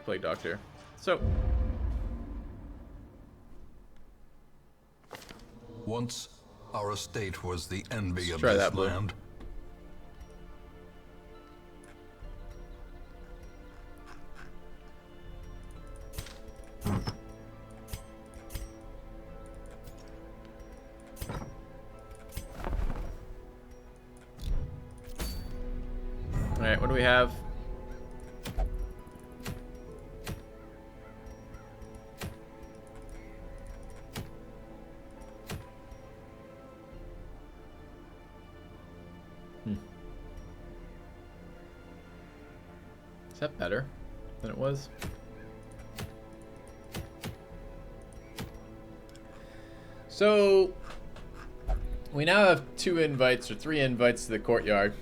Plague Doctor. So. Once, our estate was the envy of try this that, Blue. land. Alright, what do we have? Is that better than it was? So, we now have 2 invites or 3 invites to the Courtyard.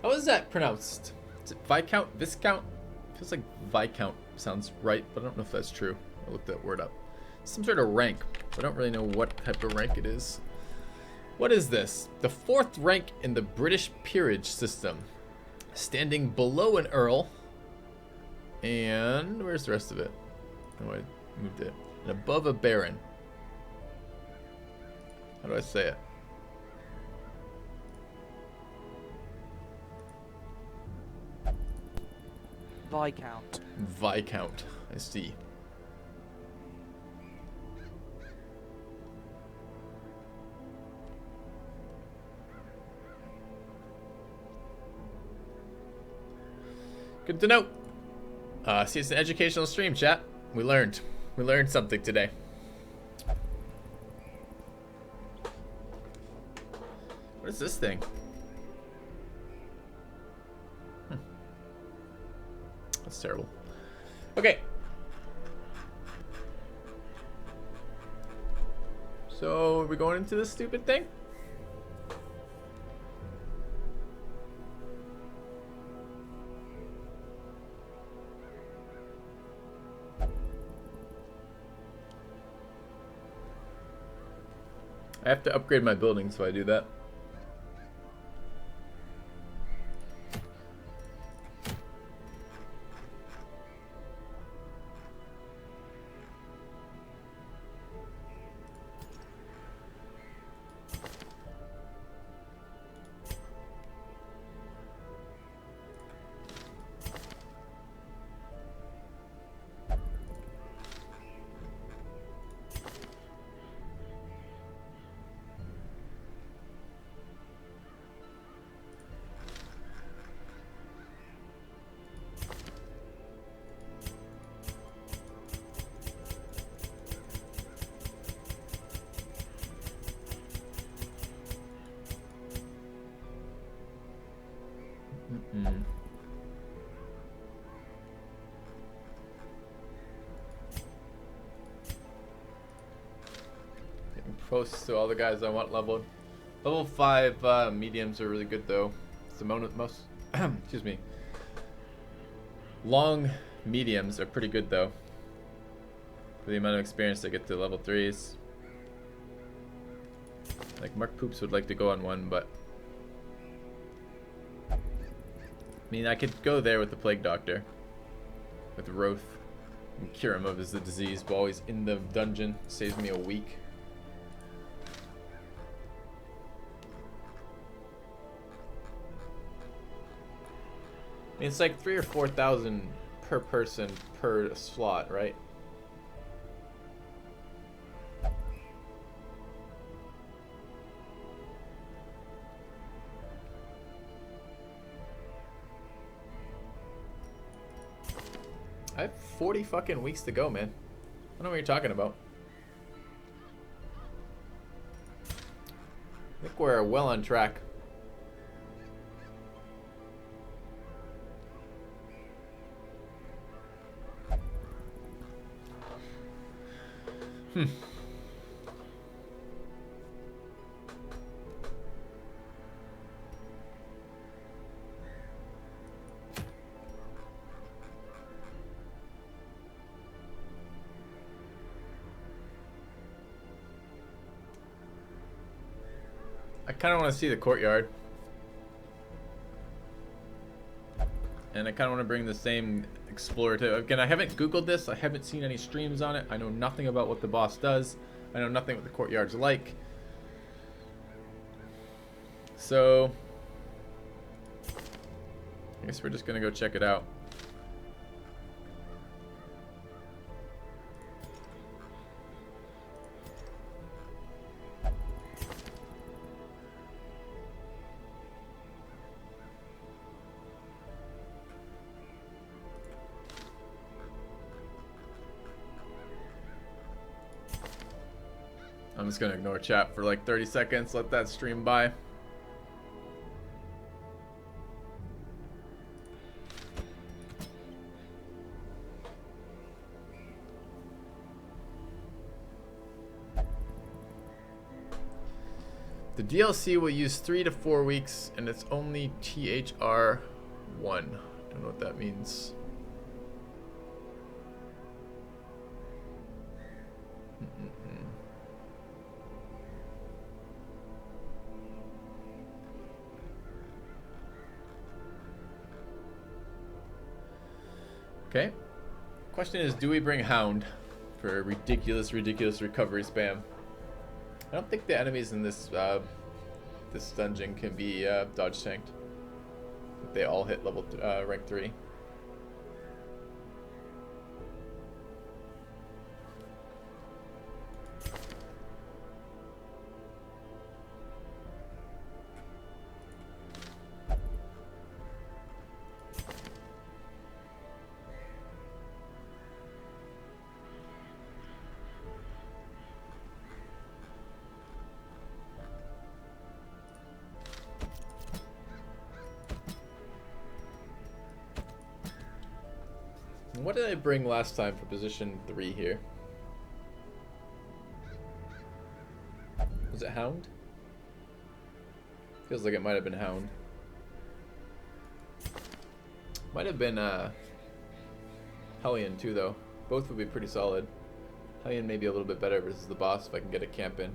How is that pronounced? Is it Viscount? Viscount? Feels like Viscount sounds right, but I don't know if that's true. I looked that word up. Some sort of rank. I don't really know what type of rank it is. What is this? The 4th rank in the British peerage system. Standing below an earl. And where's the rest of it? Oh, I moved it. And above a baron. How do I say it? Viscount. Viscount. I see. Good to know. See, it's an educational stream, chat. We learned something today. What is this thing? That's terrible. Okay. So, are we going into this stupid thing? I have to upgrade my building, so I do that. Getting close to all the guys I want leveled. Level 5 mediums are really good though. It's the most excuse me. Long mediums are pretty good though. For the amount of experience they get to level 3s. Like Mark Poops would like to go on one, but I mean, I could go there with the Plague Doctor, with Roth, and cure him of his disease while he's in the dungeon. Saves me a week. I mean, it's like 3,000 or 4,000 per person per slot, right? I have 40 fucking weeks to go, man. I don't know what you're talking about. I think we're well on track. I kind of want to see the courtyard. And I kind of want to bring the same explorative. Again, I haven't Googled this. I haven't seen any streams on it. I know nothing about what the boss does. I know nothing what the courtyard's like. So, I guess we're just going to go check it out. I'm just gonna ignore chat for like 30 seconds, let that stream by. The DLC will use 3 to 4 weeks, and it's only THR1. Don't know what that means. Okay. Question is, do we bring Hound for ridiculous recovery spam? I don't think the enemies in this this dungeon can be dodge tanked. I think they all hit level rank 3. What did I bring last time for position 3 here? Was it Hound? Feels like it might have been Hound. Might have been Hellion too, though. Both would be pretty solid. Hellion may be a little bit better versus the boss if I can get a camp in.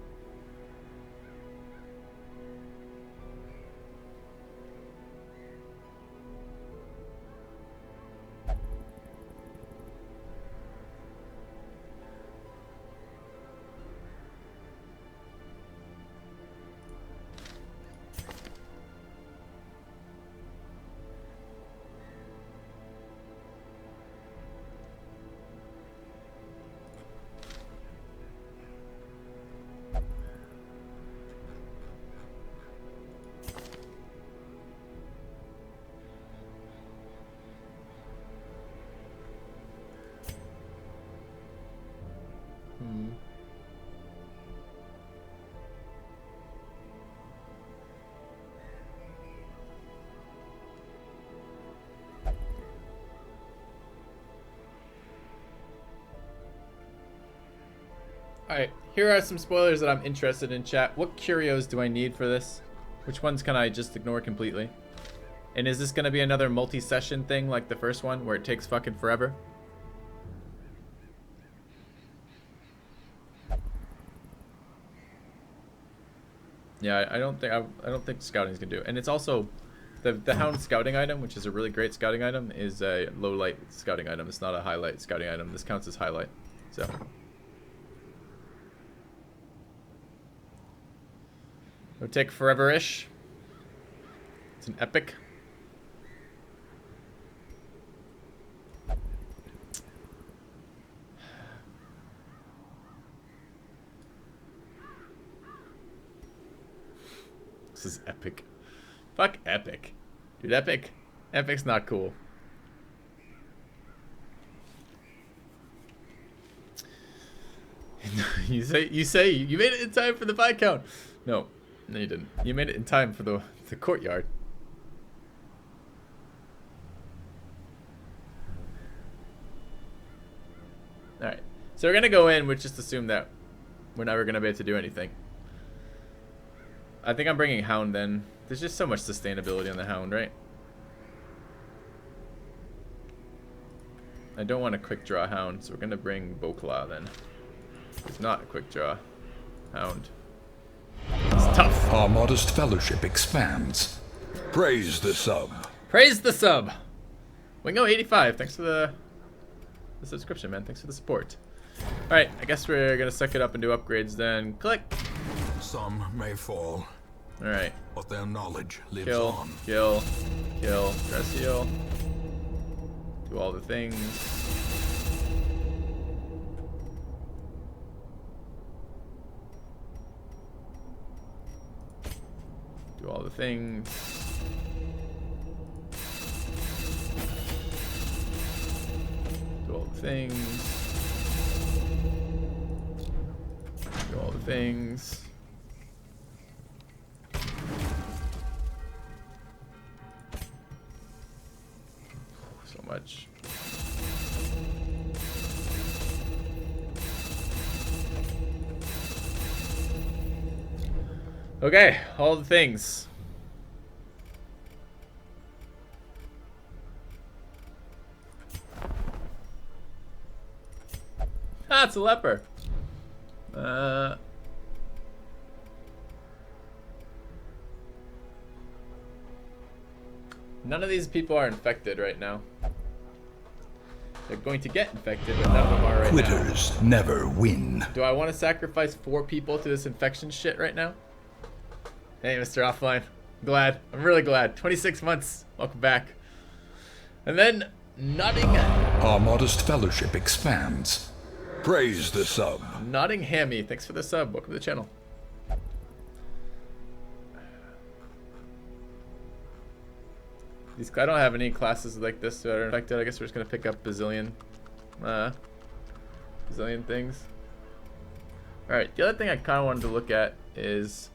Alright, here are some spoilers that I'm interested in, chat. What curios do I need for this? Which ones can I just ignore completely? And is this going to be another multi-session thing like the first one, where it takes fucking forever? Yeah, I don't think scouting's gonna do it. And it's also the Hound scouting item, which is a really great scouting item, is a low light scouting item. It's not a highlight scouting item. This counts as highlight. So it'll take forever-ish. It's an epic. This is epic. Fuck epic. Dude, epic. Epic's not cool. You say you made it in time for the fight count. No, you didn't. You made it in time for the courtyard. Alright. So we're gonna go in with just assume that we're never gonna be able to do anything. I think I'm bringing Hound then. There's just so much sustainability on the Hound, right? I don't want a quick draw Hound, so we're gonna bring Bokla then. It's not a quick draw Hound. It's tough. Our modest fellowship expands. Praise the sub. Praise the sub. Wingo85, thanks for the subscription, man. Thanks for the support. Alright, I guess we're gonna suck it up and do upgrades then. Click. Some may fall, Alright. but their knowledge lives Kill, on. kill, kill, dress heal. Do all the things. Do all the things. Do all the things. Do all the things. So much. Okay, all the things. Ah, it's a leper. None of these people are infected right now. They're going to get infected, but none of them are right now. Quitters never win. Do I want to sacrifice 4 people to this infection shit right now? Hey, Mr. Offline. Glad. I'm really glad. 26 months. Welcome back. And then Nottingham. Our modest fellowship expands. Praise the sub. Nottinghammy. Thanks for the sub. Welcome to the channel. I don't have any classes like this that are infected. I guess we're just gonna pick up bazillion things. Alright, the other thing I kinda wanted to look at is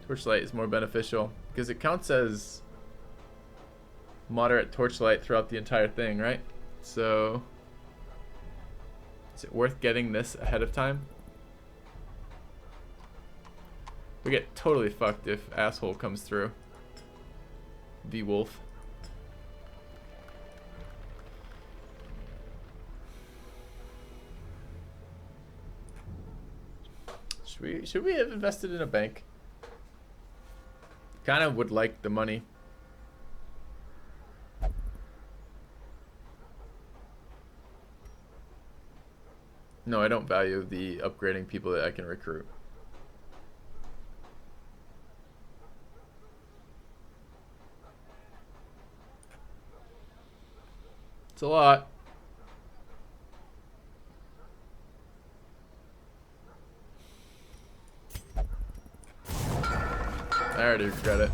torchlight is more beneficial because it counts as moderate torchlight throughout the entire thing, right? So is it worth getting this ahead of time? We get totally fucked if asshole comes through. The wolf. Should we have invested in a bank? Kind of would like the money. No, I don't value the upgrading people that I can recruit. It's a lot. I already regret it.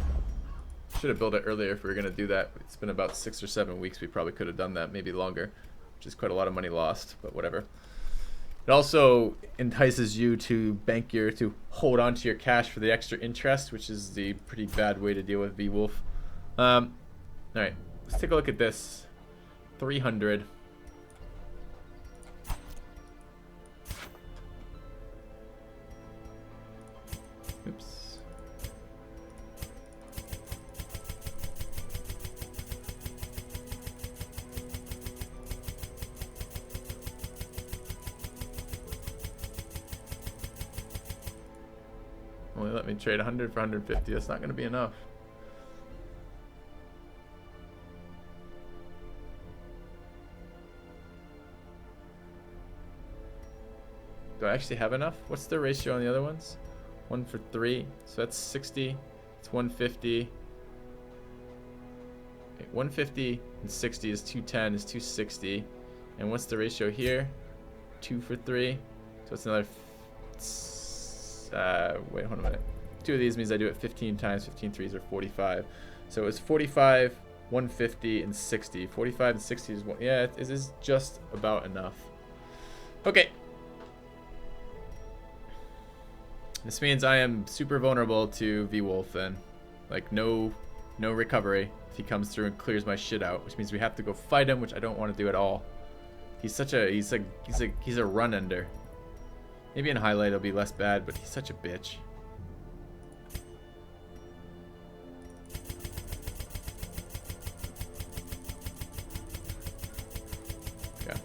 Should have built it earlier if we were going to do that. It's been about 6 or 7 weeks. We probably could have done that, maybe longer, which is quite a lot of money lost, but whatever. It also entices you to hold on to your cash for the extra interest, which is the pretty bad way to deal with V-Wolf. All right, let's take a look at this. 300. Oops. Only let me trade 100 for 150. That's not going to be enough. Do I actually have enough? What's the ratio on the other ones? 1 for 3. So that's 60. It's 150. Okay, 150 and 60 is 210 is 260. And what's the ratio here? 2 for 3. So it's another... wait, hold on a minute. 2 of these means I do it 15 times. 15 threes are 45. So it's 45, 150, and 60. 45 and 60 is one. Yeah, it is just about enough. Okay. This means I am super vulnerable to V-Wolf then. Like no recovery if he comes through and clears my shit out, which means we have to go fight him, which I don't want to do at all. He's a run ender. Maybe in highlight it'll be less bad, but he's such a bitch. Okay.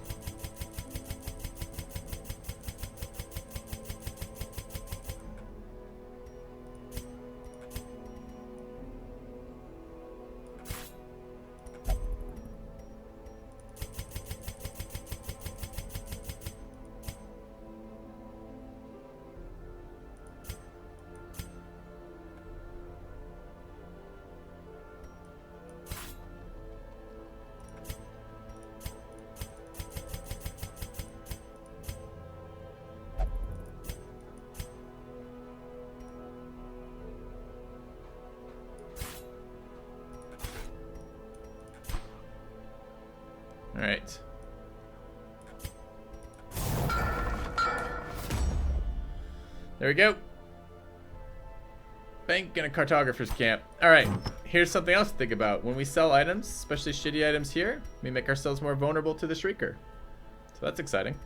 Alright. There we go. Bank and a cartographer's camp. Alright, here's something else to think about. When we sell items, especially shitty items here, we make ourselves more vulnerable to the Shrieker. So that's exciting.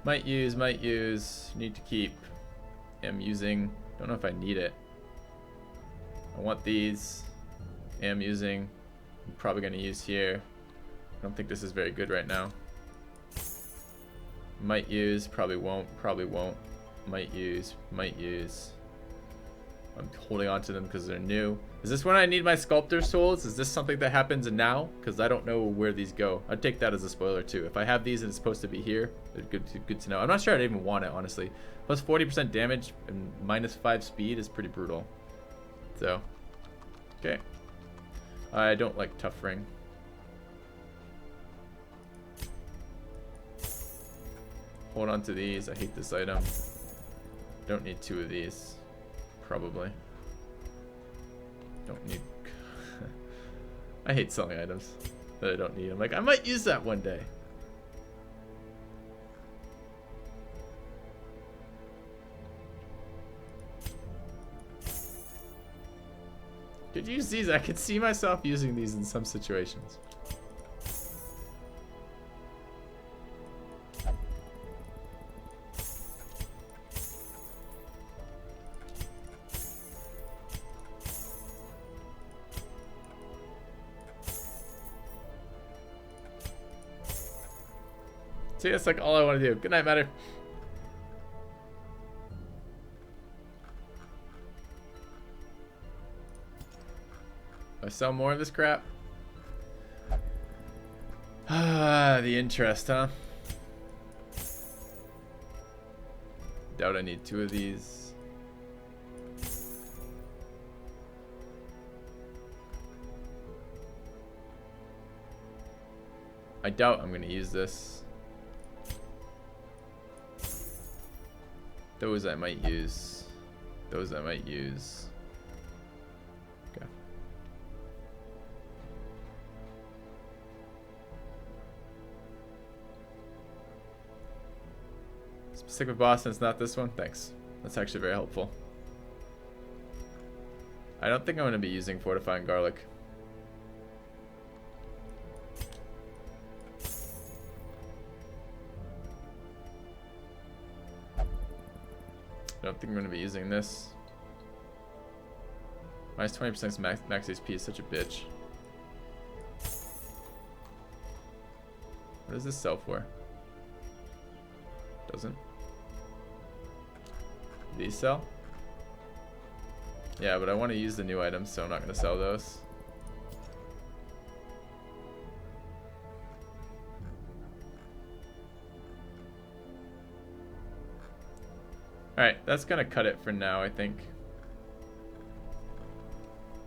Might use, need to keep. Am using, don't know if I need it. I want these. Am using, I'm probably gonna use here. I don't think this is very good right now. Might use, probably won't, Might use. I'm holding on to them because they're new. Is this when I need my sculptor's tools? Is this something that happens now? Because I don't know where these go. I'd take that as a spoiler too. If I have these and it's supposed to be here, it's good to know. I'm not sure I'd even want it, honestly. Plus 40% damage and minus 5 speed is pretty brutal. So, okay. I don't like Tough Ring. Hold on to these. I hate this item. Don't need 2 of these. Probably. Don't need... I hate selling items that I don't need. I'm like, I might use that one day. Could use these. I could see myself using these in some situations. See, that's like all I want to do. Good night, Matter. I sell more of this crap. Ah, the interest, huh? Doubt I need 2 of these. I doubt I'm going to use this. Those I might use. Those I might use. Okay. Specific boss and it's not this one? Thanks. That's actually very helpful. I don't think I'm going to be using Fortifying Garlic. I don't think I'm going to be using this. Minus 20% max HP is such a bitch. What does this sell for? Doesn't. These sell? Yeah, but I want to use the new items, so I'm not going to sell those. Alright, that's gonna cut it for now, I think.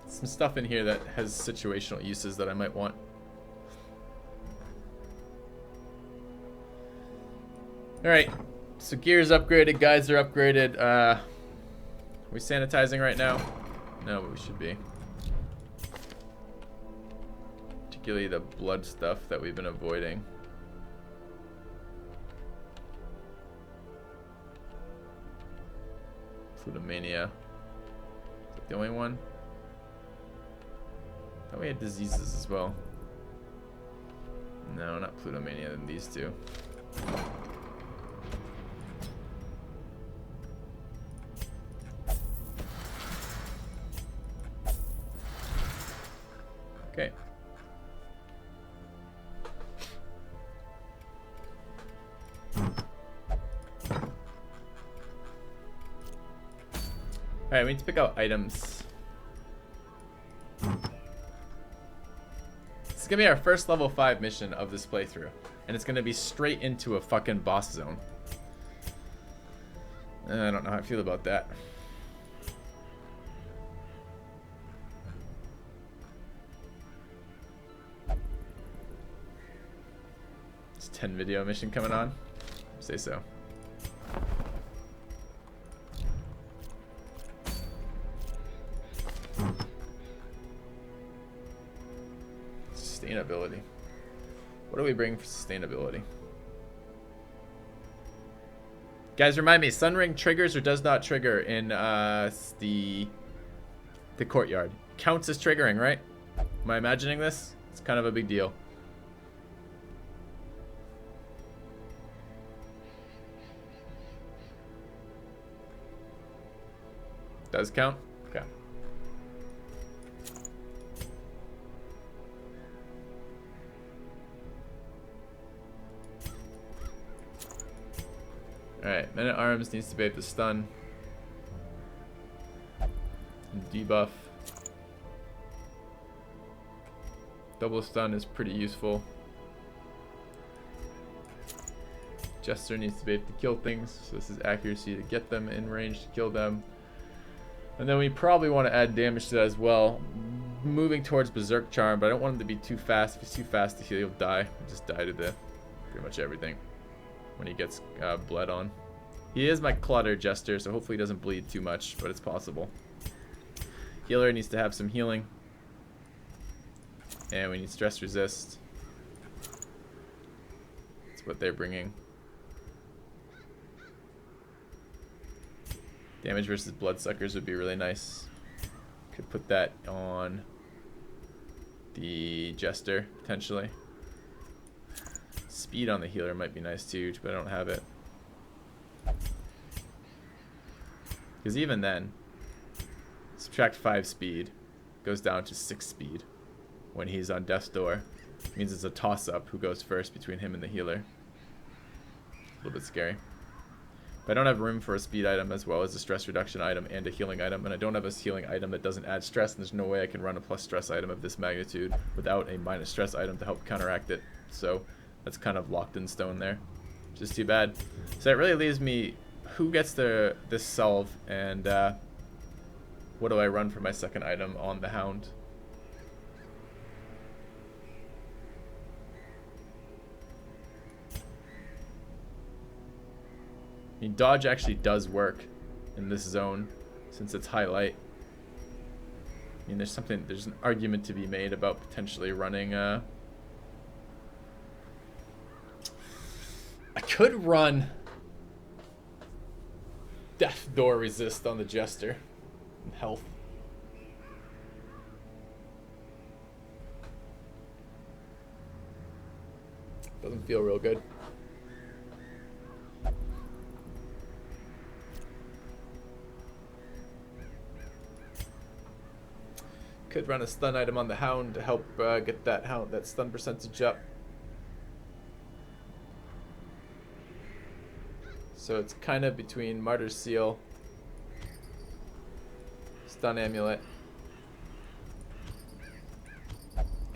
Some stuff in here that has situational uses that I might want. Alright, so gear's upgraded, guys are upgraded. Are we sanitizing right now? No, but we should be. Particularly the blood stuff that we've been avoiding. Plutomania. Is that the only one? I thought we had diseases as well. No, not Plutomania, than these two. Okay. Alright, we need to pick out items. This is gonna be our first level 5 mission of this playthrough. And it's gonna be straight into a fucking boss zone. I don't know how I feel about that. It's 10 video mission coming on. Say so. sustainability. What do we bring for sustainability? Guys, remind me, Sun Ring triggers or does not trigger in the Courtyard? Counts as triggering, right? Am I imagining this? It's kind of a big deal. Does count? Okay. Alright, Men at Arms needs to be able to stun. And debuff. Double stun is pretty useful. Jester needs to be able to kill things, so this is accuracy to get them in range to kill them. And then we probably want to add damage to that as well. Moving towards Berserk Charm, but I don't want him to be too fast. If he's too fast to heal, he'll die. He'll just die to the pretty much everything when he gets bled on. He is my Clutter Jester, so hopefully he doesn't bleed too much, but it's possible. Healer needs to have some healing. And we need Stress Resist. That's what they're bringing. Damage versus Bloodsuckers would be really nice. Could put that on the Jester, potentially. Speed on the healer might be nice too, but I don't have it. Because even then, subtract 5 speed, goes down to 6 speed when he's on Death's Door. It means it's a toss-up who goes first between him and the healer. A little bit scary. But I don't have room for a speed item as well as a stress reduction item and a healing item, and I don't have a healing item that doesn't add stress, and there's no way I can run a plus stress item of this magnitude without a minus stress item to help counteract it. So that's kind of locked in stone there, which is too bad. So that really leaves me who gets this solve, and what do I run for my second item on the Hound? I mean, dodge actually does work in this zone since it's highlight. I mean, there's an argument to be made about potentially running I could run Death Door Resist on the Jester and health. Doesn't feel real good. Could run a stun item on the Hound to help get that stun percentage up. So it's kind of between Martyr's Seal, Stun Amulet,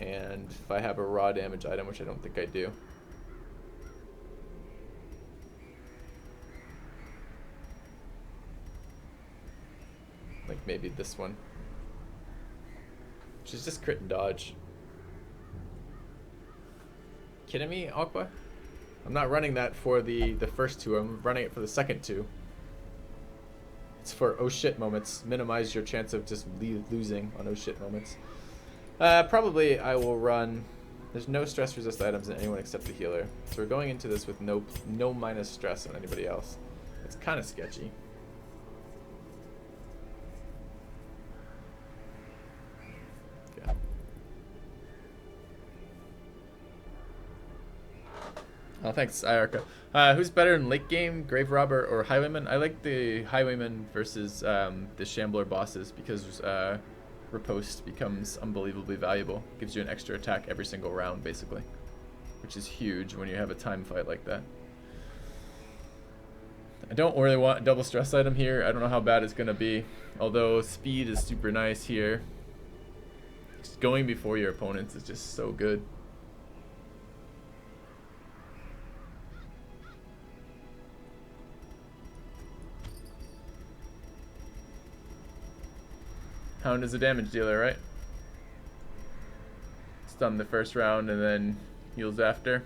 and if I have a raw damage item, which I don't think I do. Like maybe this one. Which is just crit and dodge. Kidding me, Aqua? I'm not running that for the first two. I'm running it for the second two. It's for oh shit moments. Minimize your chance of just losing on oh shit moments. Probably I will run. There's no stress resist items in anyone except the healer. So we're going into this with no minus stress on anybody else. It's kind of sketchy. Oh, thanks, Iarka. Who's better in late game, Grave Robber or Highwayman? I like the Highwayman versus the Shambler bosses because Riposte becomes unbelievably valuable. Gives you an extra attack every single round, basically, which is huge when you have a time fight like that. I don't really want a double stress item here. I don't know how bad it's going to be, although speed is super nice here. Just going before your opponents is just so good. Hound is a damage dealer, right? Stun the first round and then heals after.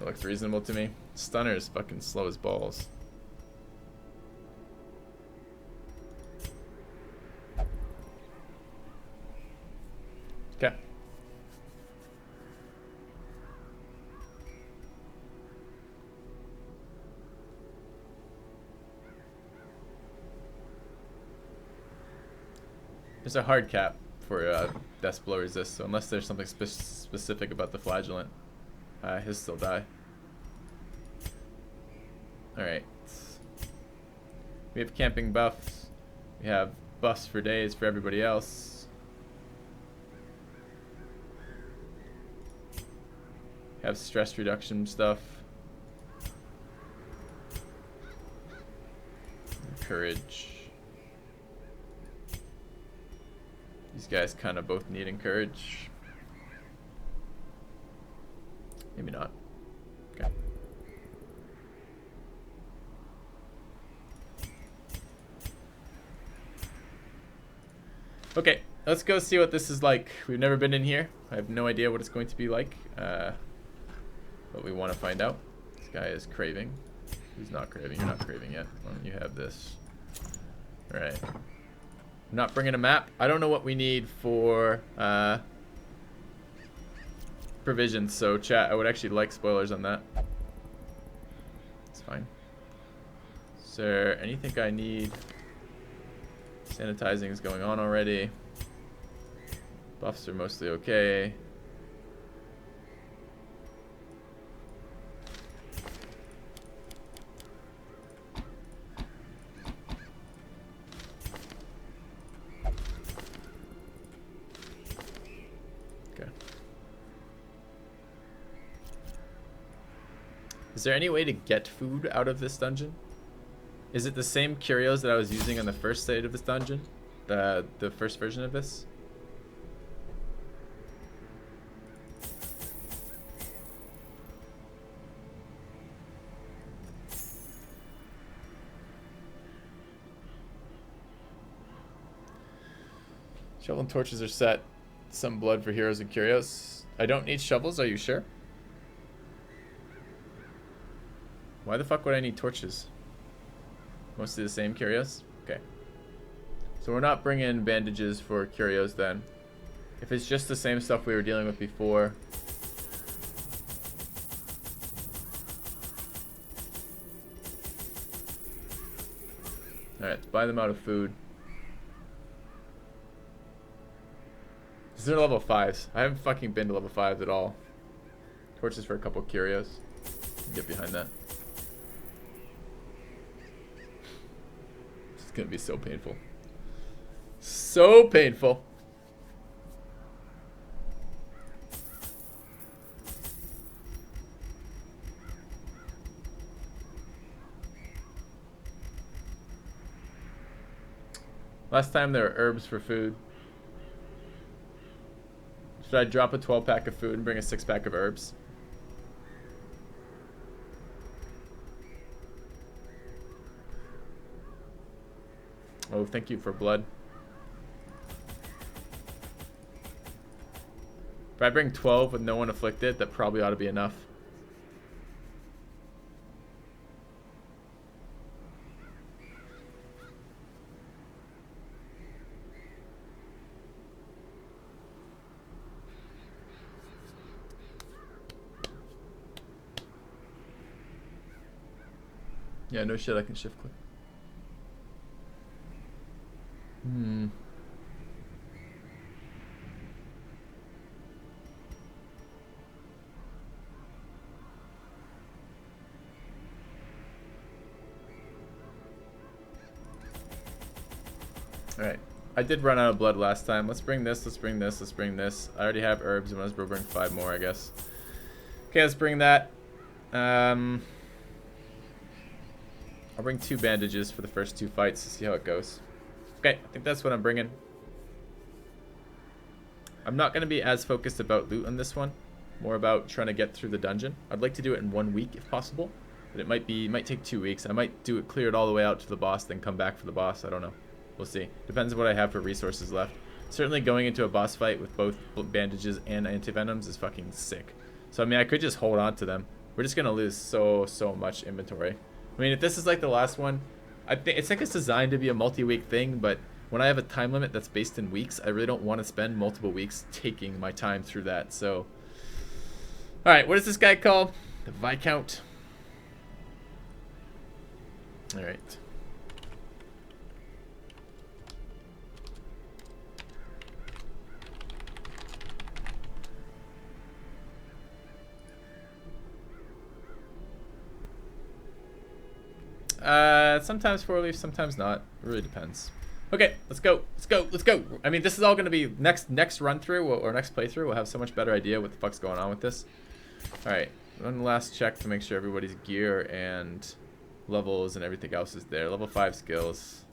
looks reasonable to me. Stunner is fucking slow as balls. Okay. There's a hard cap for Death Blow resist, so unless there's something specific about the Flagellant, he'll still die. Alright. We have camping buffs. We have buffs for days for everybody else. We have stress reduction stuff. Courage. These guys kind of both need encourage. Maybe not. Okay. Okay, let's go see what this is like. We've never been in here. I have no idea what it's going to be like. But we want to find out. This guy is craving. Who's not craving? You're not craving yet. Why don't you have this? Alright. I'm not bringing a map. I don't know what we need for provisions, so chat, I would actually like spoilers on that. It's fine. Is there anything I need? Sanitizing is going on already. Buffs are mostly okay. Is there any way to get food out of this dungeon? Is it the same curios that I was using on the first stage of this dungeon? The first version of this? Shovel and torches are set. Some blood for heroes and curios. I don't need shovels, are you sure? Why the fuck would I need torches? Mostly the same curios? Okay. So we're not bringing bandages for curios then. If it's just the same stuff we were dealing with before. Alright, let's buy them out of food. These are level 5s. I haven't fucking been to level 5s at all. Torches for a couple curios. Get behind that. It's gonna be so painful. So painful. Last time there were herbs for food. Should I drop a 12-pack of food and bring a 6-pack of herbs? Oh, thank you for blood. If I bring 12 with no one afflicted, that probably ought to be enough. Yeah, no shit, I can shift click. Alright, I did run out of blood last time. Let's bring this, let's bring this, let's bring this. I already have herbs, and might as well bring 5 more, I guess. Okay, let's bring that. I'll bring 2 bandages for the first 2 fights to see how it goes. Okay, I think that's what I'm bringing. I'm not going to be as focused about loot on this one. More about trying to get through the dungeon. I'd like to do it in 1 week if possible. But it might take 2 weeks. I might do it, clear it all the way out to the boss, then come back for the boss. I don't know. We'll see. Depends on what I have for resources left. Certainly going into a boss fight with both bandages and antivenoms is fucking sick. So I mean, I could just hold on to them. we're just gonna lose so much inventory. I mean, if this is like the last one, I think it's like it's designed to be a multi-week thing, but when I have a time limit that's based in weeks, I really don't want to spend multiple weeks taking my time through that. So, all right, what is this guy called? The Viscount. All right. Sometimes 4-leaf, sometimes not. It really depends. Okay, let's go. Let's go. Let's go. I mean, this is all going to be next run through or next playthrough. We'll have so much better idea what the fuck's going on with this. All right, one last check to make sure everybody's gear and levels and everything else is there. Level 5 skills.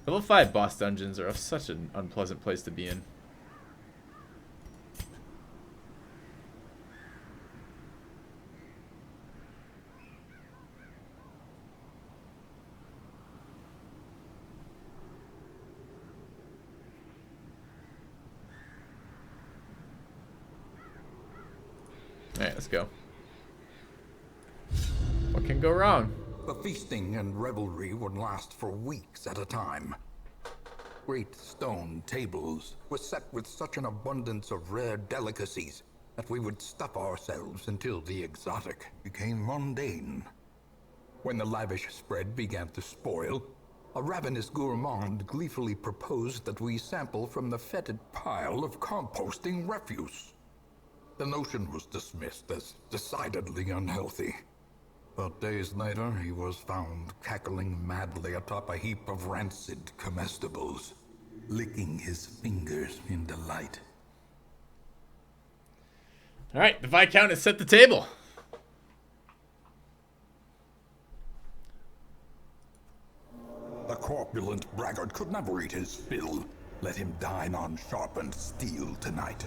Level 5 boss dungeons are such an unpleasant place to be in. Alright, let's go. What can go wrong? The feasting and revelry would last for weeks at a time. Great stone tables were set with such an abundance of rare delicacies that we would stuff ourselves until the exotic became mundane. When the lavish spread began to spoil, a ravenous gourmand gleefully proposed that we sample from the fetid pile of composting refuse. The notion was dismissed as decidedly unhealthy. But days later, he was found cackling madly atop a heap of rancid comestibles, licking his fingers in delight. Alright, the Viscount has set the table. The corpulent braggart could never eat his fill. Let him dine on sharpened steel tonight.